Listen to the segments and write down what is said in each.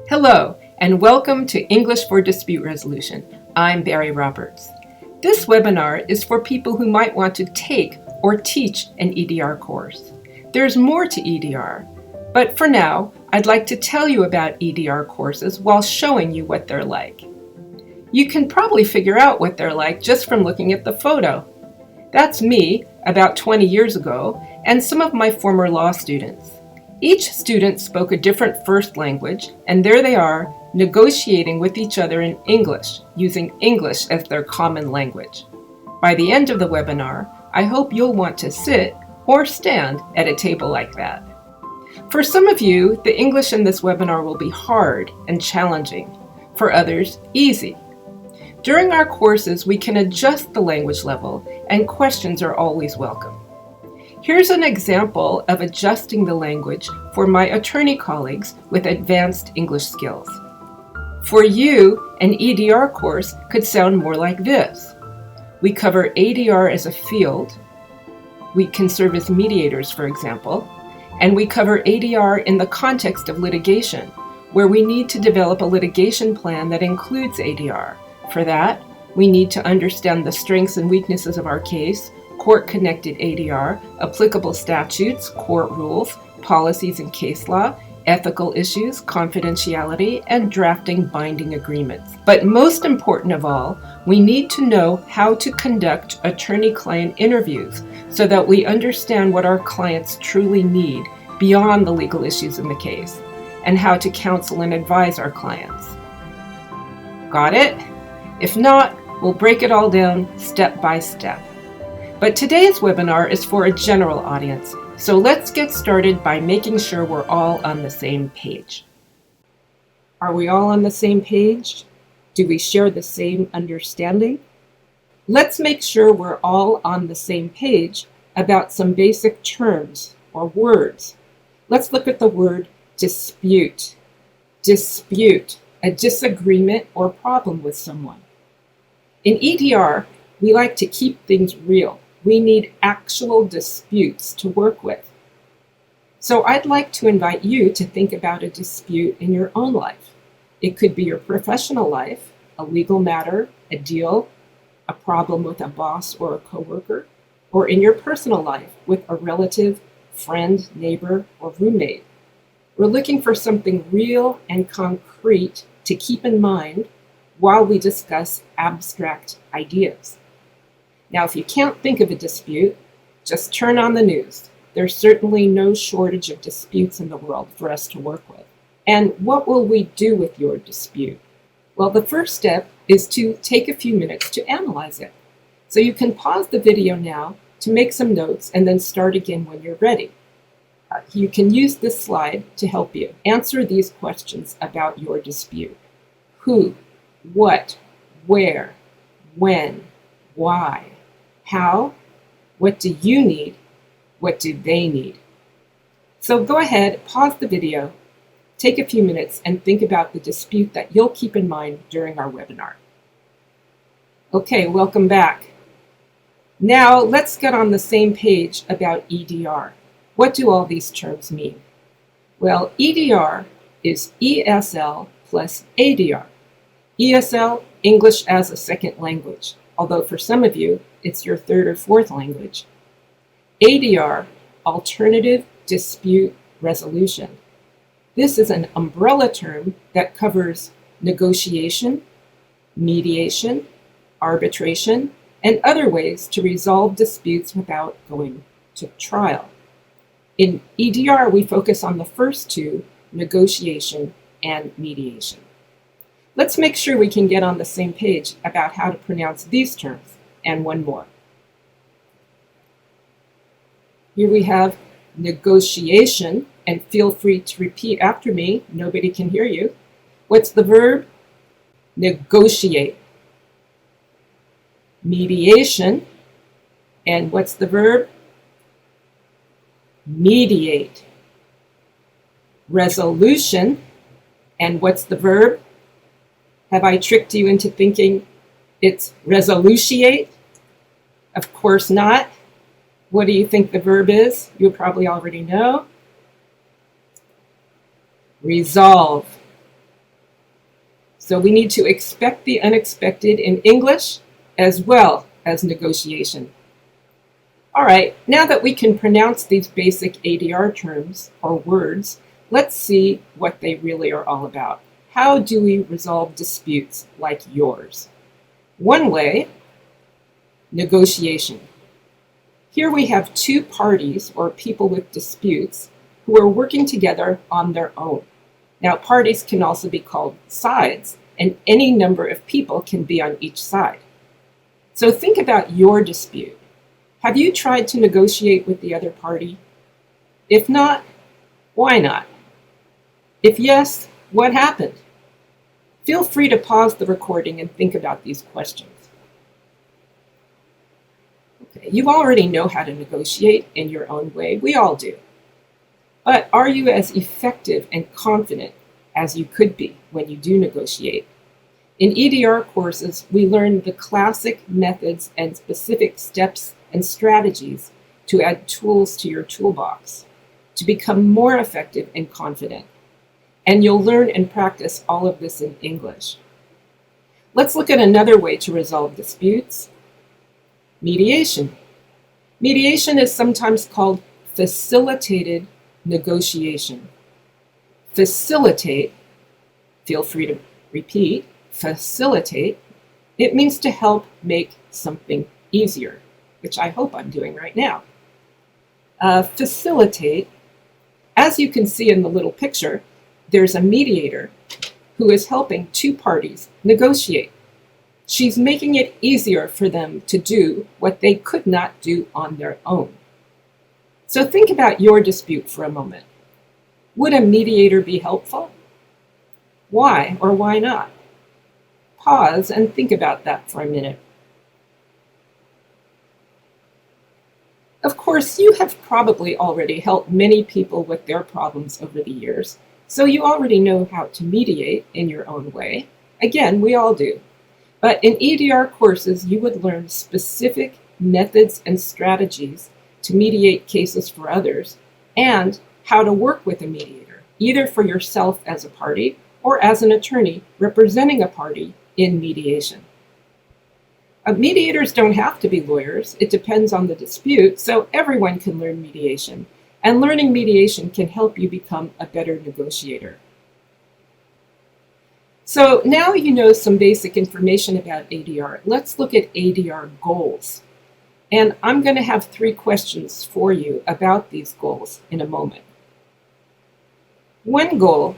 Hello, and welcome to English for Dispute Resolution. I'm Barry Roberts. This webinar is for people who might want to take or teach an EDR course. There's more to EDR, but for now, I'd like to tell you about EDR courses while showing you what they're like. You can probably figure out what they're like just from looking at the photo. That's me, about 20 years ago, and some of my former law students. Each student spoke a different first language, and there they are, negotiating with each other in English, using English as their common language. By the end of the webinar, I hope you'll want to sit or stand at a table like that. For some of you, the English in this webinar will be hard and challenging. For others, easy. During our courses, we can adjust the language level, and questions are always welcome. Here's an example of adjusting the language for my attorney colleagues with advanced English skills. For you, an EDR course could sound more like this. We cover ADR as a field. We can serve as mediators, for example, and we cover ADR in the context of litigation, where we need to develop a litigation plan that includes ADR. For that, we need to understand the strengths and weaknesses of our case, court-connected ADR, applicable statutes, court rules, policies and case law, ethical issues, confidentiality, and drafting binding agreements. But most important of all, we need to know how to conduct attorney-client interviews so that we understand what our clients truly need beyond the legal issues in the case, and how to counsel and advise our clients. Got it? If not, we'll break it all down step by step. But today's webinar is for a general audience, so let's get started by making sure we're all on the same page. Are we all on the same page? Do we share the same understanding? Let's make sure we're all on the same page about some basic terms or words. Let's look at the word dispute. Dispute, a disagreement or problem with someone. In EDR, we like to keep things real. We need actual disputes to work with. So I'd like to invite you to think about a dispute in your own life. It could be your professional life, a legal matter, a deal, a problem with a boss or a coworker, or in your personal life with a relative, friend, neighbor, or roommate. We're looking for something real and concrete to keep in mind while we discuss abstract ideas. Now, if you can't think of a dispute, just turn on the news. There's certainly no shortage of disputes in the world for us to work with. And what will we do with your dispute? Well, the first step is to take a few minutes to analyze it. So you can pause the video now to make some notes and then start again when you're ready. You can use this slide to help you answer these questions about your dispute. Who, what, where, when, why? How? What do you need? What do they need? So go ahead, pause the video, take a few minutes, and think about the dispute that you'll keep in mind during our webinar. Okay, welcome back. Now let's get on the same page about EDR. What do all these terms mean? Well, EDR is ESL plus ADR. ESL, English as a second language, although for some of you, it's your third or fourth language. ADR, Alternative Dispute Resolution. This is an umbrella term that covers negotiation, mediation, arbitration, and other ways to resolve disputes without going to trial. In EDR, we focus on the first two, negotiation and mediation. Let's make sure we can get on the same page about how to pronounce these terms and one more. Here we have negotiation, and feel free to repeat after me. Nobody can hear you. What's the verb? Negotiate. Mediation, and what's the verb? Mediate. Resolution, and what's the verb? Have I tricked you into thinking it's resolutiate? Of course not. What do you think the verb is? You probably already know. Resolve. So we need to expect the unexpected in English as well as negotiation. All right, now that we can pronounce these basic ADR terms or words, let's see what they really are all about. How do we resolve disputes like yours? One way, negotiation. Here we have two parties or people with disputes who are working together on their own. Now, parties can also be called sides, and any number of people can be on each side. So think about your dispute. Have you tried to negotiate with the other party? If not, why not? If yes, what happened? Feel free to pause the recording and think about these questions. Okay, you already know how to negotiate in your own way. We all do. But are you as effective and confident as you could be when you do negotiate? In EDR courses, we learn the classic methods and specific steps and strategies to add tools to your toolbox to become more effective and confident. And you'll learn and practice all of this in English. Let's look at another way to resolve disputes. Mediation. Mediation is sometimes called facilitated negotiation. Facilitate, feel free to repeat, facilitate, it means to help make something easier, which I hope I'm doing right now. Facilitate, as you can see in the little picture, there's a mediator who is helping two parties negotiate. She's making it easier for them to do what they could not do on their own. So think about your dispute for a moment. Would a mediator be helpful? Why or why not? Pause and think about that for a minute. Of course, you have probably already helped many people with their problems over the years, so you already know how to mediate in your own way. Again, we all do. But in EDR courses, you would learn specific methods and strategies to mediate cases for others and how to work with a mediator, either for yourself as a party or as an attorney representing a party in mediation. Mediators don't have to be lawyers. It depends on the dispute, so everyone can learn mediation. And learning mediation can help you become a better negotiator. So now you know some basic information about ADR. Let's look at ADR goals. And I'm going to have 3 questions for you about these goals in a moment. One goal,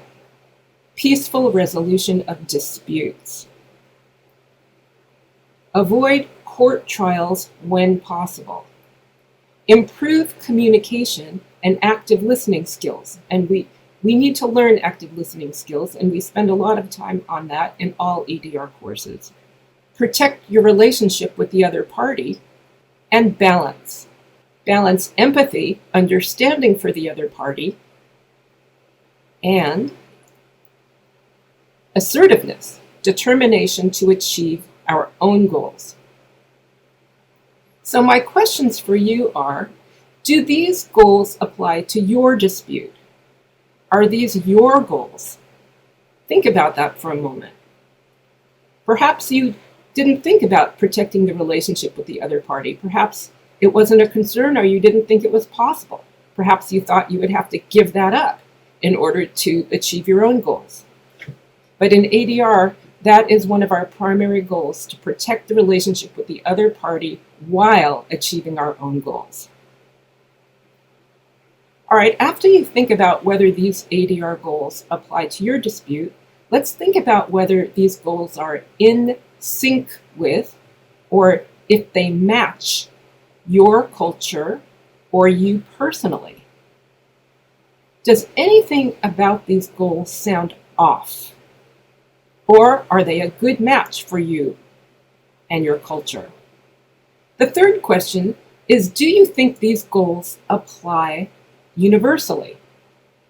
peaceful resolution of disputes. Avoid court trials when possible. Improve communication and active listening skills. And we need to learn active listening skills, and we spend a lot of time on that in all EDR courses. Protect your relationship with the other party, and balance. Balance empathy, understanding for the other party, and assertiveness, determination to achieve our own goals. So my questions for you are, do these goals apply to your dispute? Are these your goals? Think about that for a moment. Perhaps you didn't think about protecting the relationship with the other party. Perhaps it wasn't a concern, or you didn't think it was possible. Perhaps you thought you would have to give that up in order to achieve your own goals. But in ADR, that is one of our primary goals, to protect the relationship with the other party while achieving our own goals. All right, after you think about whether these ADR goals apply to your dispute, let's think about whether these goals are in sync with, or if they match your culture or you personally. Does anything about these goals sound off? Or are they a good match for you and your culture? The third question is, do you think these goals apply universally?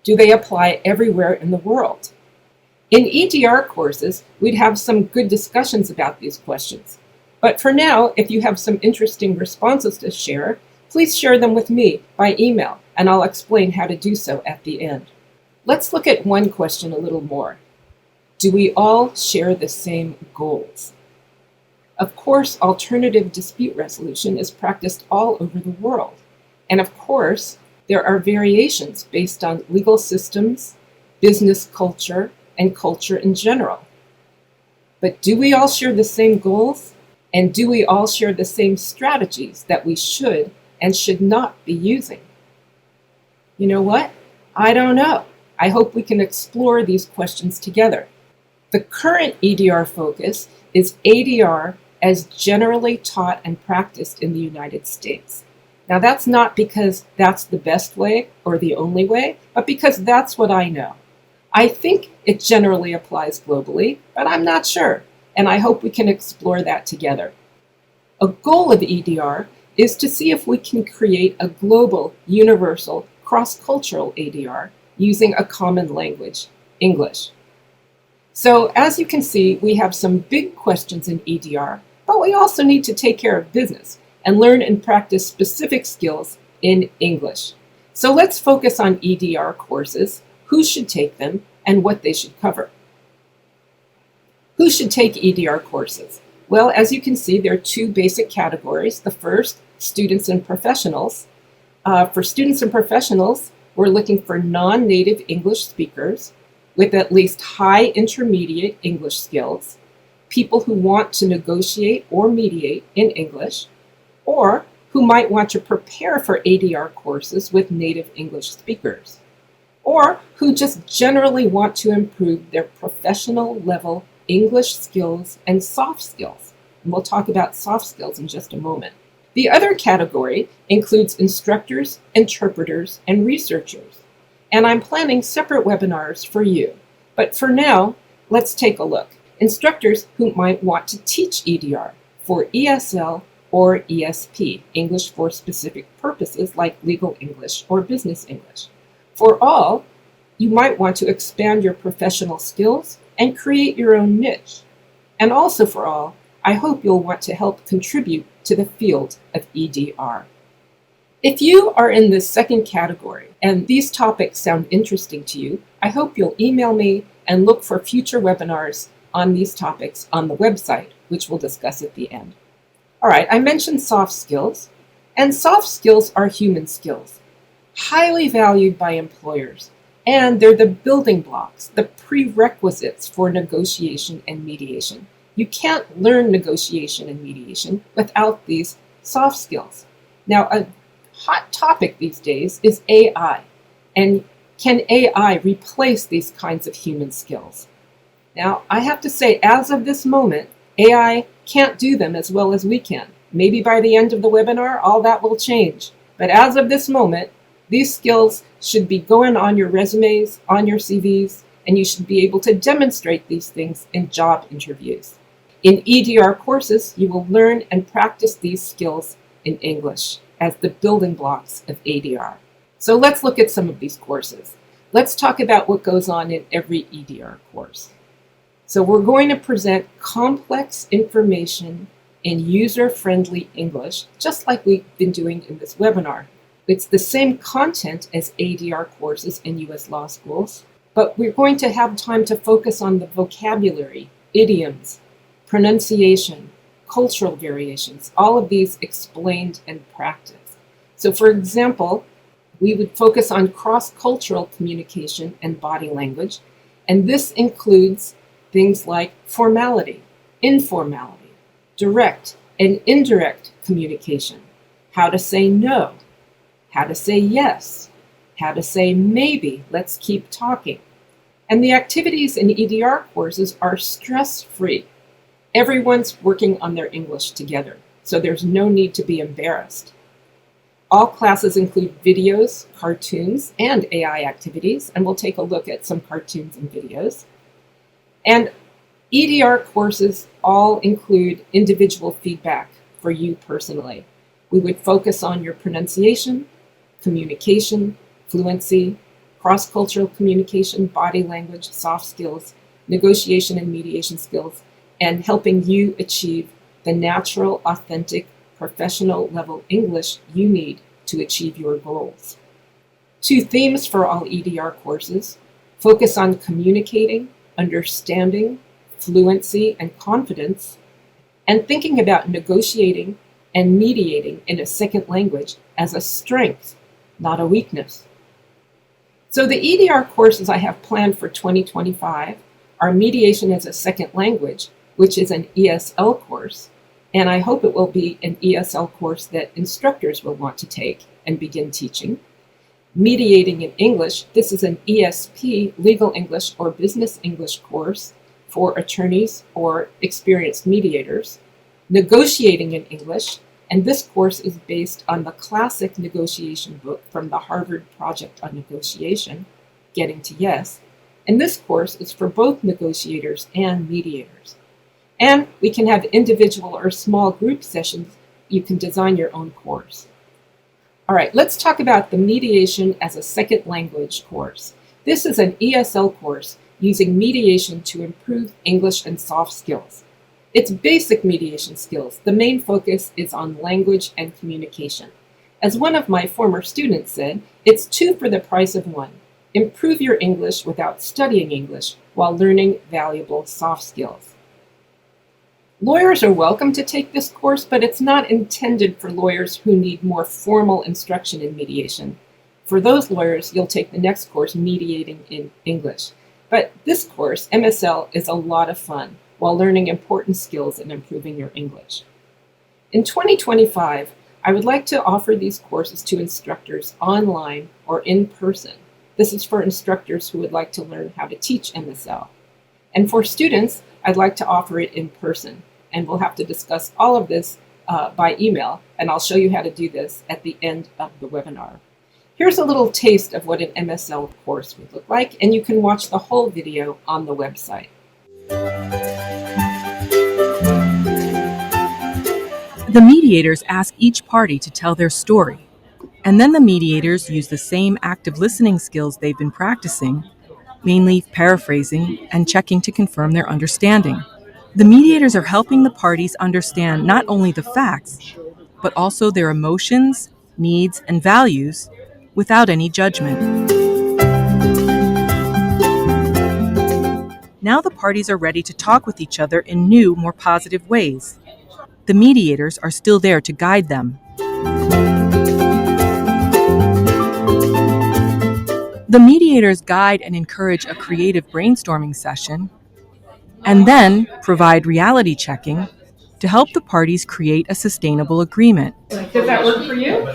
Do they apply everywhere in the world? In EDR courses, we'd have some good discussions about these questions. But for now, if you have some interesting responses to share, please share them with me by email, and I'll explain how to do so at the end. Let's look at one question a little more. Do we all share the same goals? Of course, alternative dispute resolution is practiced all over the world. And of course, there are variations based on legal systems, business culture, and culture in general. But do we all share the same goals? And do we all share the same strategies that we should and should not be using? You know what? I don't know. I hope we can explore these questions together. The current EDR focus is ADR as generally taught and practiced in the United States. Now, that's not because that's the best way or the only way, but because that's what I know. I think it generally applies globally, but I'm not sure, and I hope we can explore that together. A goal of EDR is to see if we can create a global, universal, cross-cultural ADR using a common language, English. So as you can see, we have some big questions in EDR, but we also need to take care of business and learn and practice specific skills in English. So let's focus on EDR courses, who should take them, and what they should cover. Who should take EDR courses? Well, as you can see, there are two basic categories. The first, students and professionals. For students and professionals, we're looking for non-native English speakers with at least high intermediate English skills, people who want to negotiate or mediate in English, or who might want to prepare for ADR courses with native English speakers, or who just generally want to improve their professional level English skills and soft skills. And we'll talk about soft skills in just a moment. The other category includes instructors, interpreters, and researchers. And I'm planning separate webinars for you. But for now, let's take a look. Instructors who might want to teach EDR for ESL or ESP, English for specific purposes like legal English or business English. For all, you might want to expand your professional skills and create your own niche. And also for all, I hope you'll want to help contribute to the field of EDR. If you are in this second category and these topics sound interesting to you, I hope you'll email me and look for future webinars on these topics on the website, which we'll discuss at the end. All right, I mentioned soft skills, and soft skills are human skills, highly valued by employers, and they're the building blocks, the prerequisites for negotiation and mediation. You can't learn negotiation and mediation without these soft skills. Now, a hot topic these days is AI, and can AI replace these kinds of human skills? Now, I have to say, as of this moment, AI can't do them as well as we can. Maybe by the end of the webinar, all that will change. But as of this moment, these skills should be going on your resumes, on your CVs, and you should be able to demonstrate these things in job interviews. In EDR courses, you will learn and practice these skills in English as the building blocks of ADR. So let's look at some of these courses. Let's talk about what goes on in every EDR course. So we're going to present complex information in user-friendly English, just like we've been doing in this webinar. It's the same content as ADR courses in US law schools, but we're going to have time to focus on the vocabulary, idioms, pronunciation, cultural variations, all of these explained and practiced. So for example, we would focus on cross-cultural communication and body language, and this includes things like formality, informality, direct and indirect communication, how to say no, how to say yes, how to say maybe, let's keep talking. And the activities in EDR courses are stress-free. Everyone's working on their English together, so there's no need to be embarrassed. All classes include videos, cartoons, and AI activities, and we'll take a look at some cartoons and videos. And EDR courses all include individual feedback for you personally. We would focus on your pronunciation, communication, fluency, cross-cultural communication, body language, soft skills, negotiation and mediation skills, and helping you achieve the natural, authentic, professional level English you need to achieve your goals. 2 themes for all EDR courses: focus on communicating understanding, fluency, and confidence, and thinking about negotiating and mediating in a second language as a strength, not a weakness. So the EDR courses I have planned for 2025 are Mediation as a Second Language, which is an ESL course, and I hope it will be an ESL course that instructors will want to take and begin teaching. Mediating in English, this is an ESP, Legal English or Business English course for attorneys or experienced mediators. Negotiating in English, and this course is based on the classic negotiation book from the Harvard Project on Negotiation, Getting to Yes, and this course is for both negotiators and mediators. And we can have individual or small group sessions. You can design your own course. All right, let's talk about the Mediation as a Second Language course. This is an ESL course using mediation to improve English and soft skills. It's basic mediation skills. The main focus is on language and communication. As one of my former students said, it's two for the price of one. Improve your English without studying English while learning valuable soft skills. Lawyers are welcome to take this course, but it's not intended for lawyers who need more formal instruction in mediation. For those lawyers, you'll take the next course, Mediating in English. But this course, MSL, is a lot of fun while learning important skills and improving your English. In 2025, I would like to offer these courses to instructors online or in person. This is for instructors who would like to learn how to teach MSL. And for students, I'd like to offer it in person. And we'll have to discuss all of this by email, and I'll show you how to do this at the end of the webinar. Here's a little taste of what an MSL course would look like, and you can watch the whole video on the website. The mediators ask each party to tell their story, and then the mediators use the same active listening skills they've been practicing, mainly paraphrasing and checking to confirm their understanding. The mediators are helping the parties understand not only the facts, but also their emotions, needs, and values without any judgment. Now the parties are ready to talk with each other in new, more positive ways. The mediators are still there to guide them. The mediators guide and encourage a creative brainstorming session, and then provide reality checking to help the parties create a sustainable agreement. Does that work for you?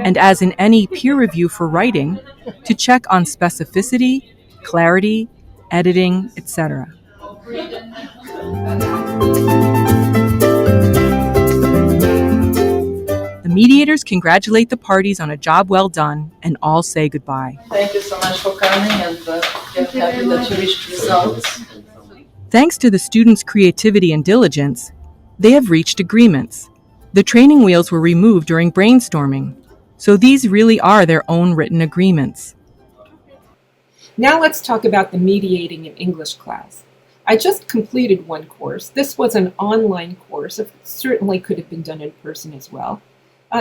And as in any peer review for writing, to check on specificity, clarity, editing, etc. The mediators congratulate the parties on a job well done and all say goodbye. Thank you so much for coming, and we're happy that you reached results. Thanks to the students' creativity and diligence, they have reached agreements. The training wheels were removed during brainstorming, so these really are their own written agreements. Now let's talk about the Mediating in English class. I just completed one course. This was an online course. It certainly could have been done in person as well.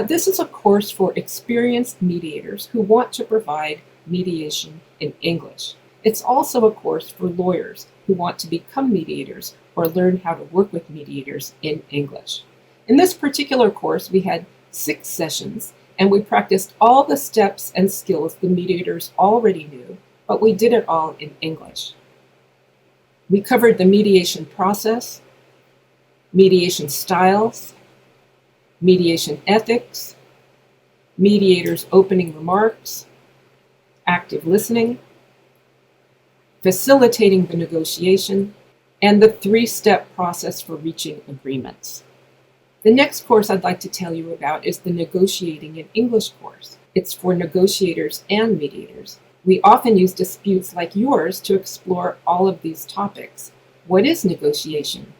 This is a course for experienced mediators who want to provide mediation in English. It's also a course for lawyers who want to become mediators or learn how to work with mediators in English. In this particular course, we had 6 sessions, and we practiced all the steps and skills the mediators already knew, but we did it all in English. We covered the mediation process, mediation styles, mediation ethics, mediators' opening remarks, active listening, facilitating the negotiation, and the 3-step process for reaching agreements. The next course I'd like to tell you about is the Negotiating in English course. It's for negotiators and mediators. We often use disputes like yours to explore all of these topics. What is negotiation?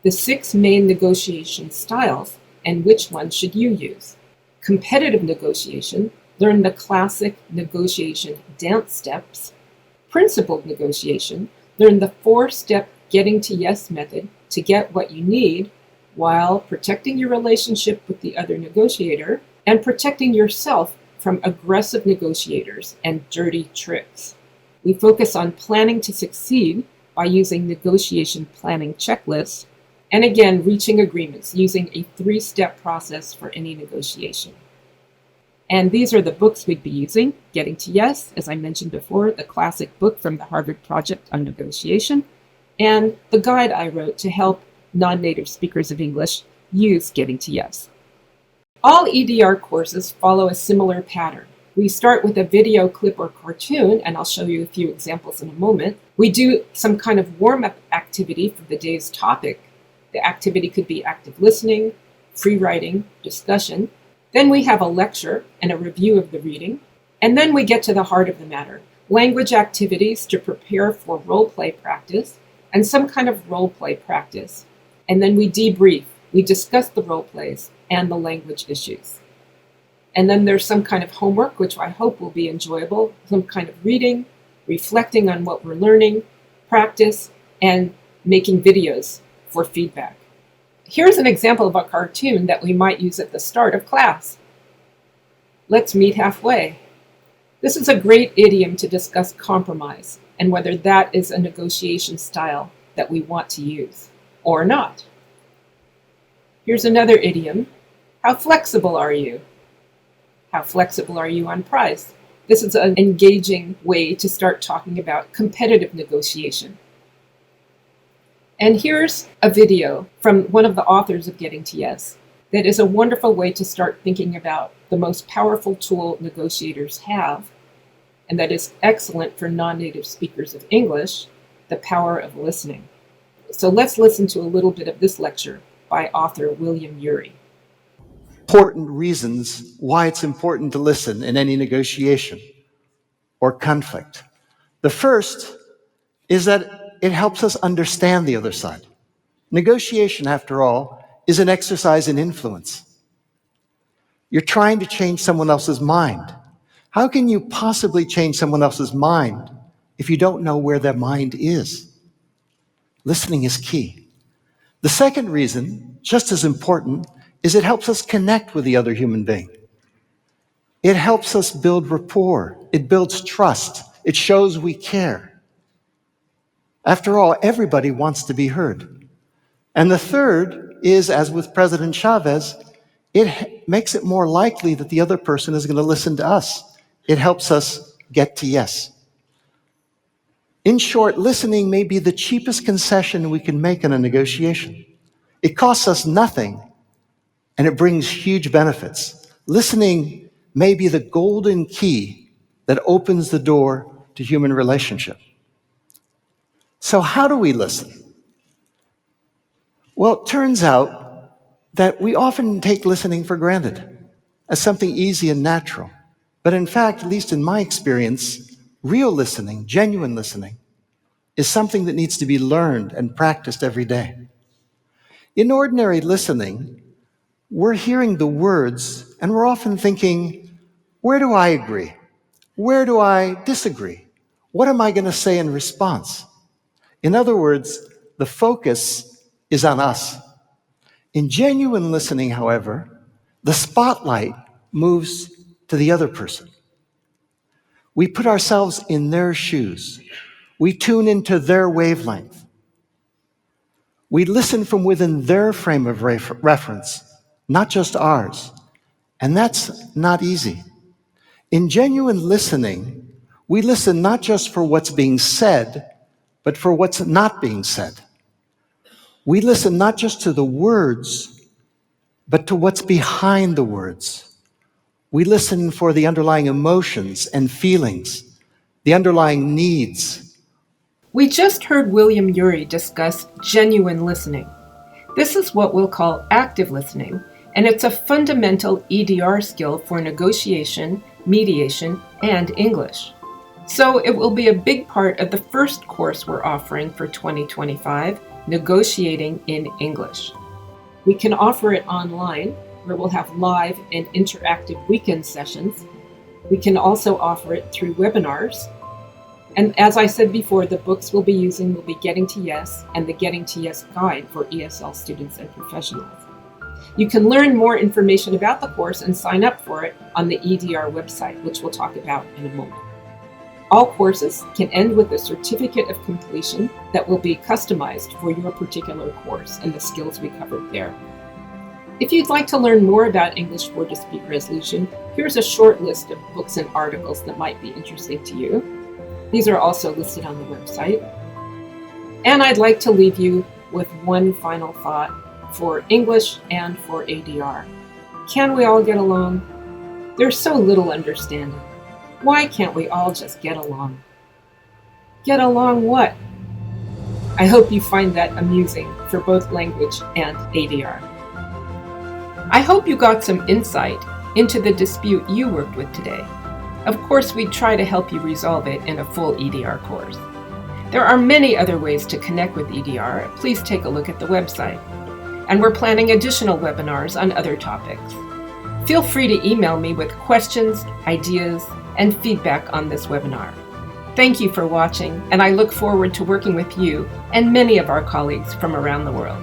The 6 main negotiation styles, and which one should you use? Competitive negotiation, learn the classic negotiation dance steps. Principled negotiation, learn the 4-step getting to yes method to get what you need while protecting your relationship with the other negotiator and protecting yourself from aggressive negotiators and dirty tricks. We focus on planning to succeed by using negotiation planning checklists, and again, reaching agreements using a 3-step process for any negotiation. And these are the books we'd be using: Getting to Yes, as I mentioned before, the classic book from the Harvard Project on Negotiation, and the guide I wrote to help non-native speakers of English use Getting to Yes. All EDR courses follow a similar pattern. We start with a video clip or cartoon, and I'll show you a few examples in a moment. We do some kind of warm-up activity for the day's topic. The activity could be active listening, free writing, discussion. Then we have a lecture and a review of the reading. And then we get to the heart of the matter: language activities to prepare for role play practice and some kind of role play practice. And then we debrief. We discuss the role plays and the language issues. And then there's some kind of homework, which I hope will be enjoyable, some kind of reading, reflecting on what we're learning, practice, and making videos for feedback. Here's an example of a cartoon that we might use at the start of class. Let's meet halfway. This is a great idiom to discuss compromise and whether that is a negotiation style that we want to use or not. Here's another idiom. How flexible are you? How flexible are you on price? This is an engaging way to start talking about competitive negotiation. And here's a video from one of the authors of Getting to Yes that is a wonderful way to start thinking about the most powerful tool negotiators have, and that is excellent for non-native speakers of English: the power of listening. So let's listen to a little bit of this lecture by author William Ury. Important reasons why it's important to listen in any negotiation or conflict. The first is that it helps us understand the other side. Negotiation, after all, is an exercise in influence. You're trying to change someone else's mind. How can you possibly change someone else's mind if you don't know where their mind is? Listening is key. The second reason, just as important, is it helps us connect with the other human being. It helps us build rapport. It builds trust. It shows we care. After all, everybody wants to be heard. And the third is, as with President Chavez, it makes it more likely that the other person is going to listen to us. It helps us get to yes. In short, listening may be the cheapest concession we can make in a negotiation. It costs us nothing, and it brings huge benefits. Listening may be the golden key that opens the door to human relationship. So how do we listen? Well, it turns out that we often take listening for granted as something easy and natural. But in fact, at least in my experience, real listening, genuine listening, is something that needs to be learned and practiced every day. In ordinary listening, we're hearing the words and we're often thinking, where do I agree? Where do I disagree? What am I going to say in response? In other words, the focus is on us. In genuine listening, however, the spotlight moves to the other person. We put ourselves in their shoes. We tune into their wavelength. We listen from within their frame of reference, not just ours. And that's not easy. In genuine listening, we listen not just for what's being said, but for what's not being said. We listen not just to the words, but to what's behind the words. We listen for the underlying emotions and feelings, the underlying needs. We just heard William Ury discuss genuine listening. This is what we'll call active listening, and it's a fundamental EDR skill for negotiation, mediation, and English. So it will be a big part of the first course we're offering for 2025, Negotiating in English. We can offer it online, where we'll have live and interactive weekend sessions. We can also offer it through webinars. And as I said before, the books we'll be using will be Getting to Yes and the Getting to Yes Guide for ESL students and professionals. You can learn more information about the course and sign up for it on the EDR website, which we'll talk about in a moment. All courses can end with a certificate of completion that will be customized for your particular course and the skills we covered there. If you'd like to learn more about English for Dispute Resolution, here's a short list of books and articles that might be interesting to you. These are also listed on the website. And I'd like to leave you with one final thought for English and for ADR. Can we all get along? There's so little understanding. Why can't we all just get along? Get along what? I hope you find that amusing for both language and ADR. I hope you got some insight into the dispute you worked with today. Of course, we'd try to help you resolve it in a full EDR course. There are many other ways to connect with EDR. Please take a look at the website. And we're planning additional webinars on other topics. Feel free to email me with questions, ideas, and feedback on this webinar. Thank you for watching, and I look forward to working with you and many of our colleagues from around the world.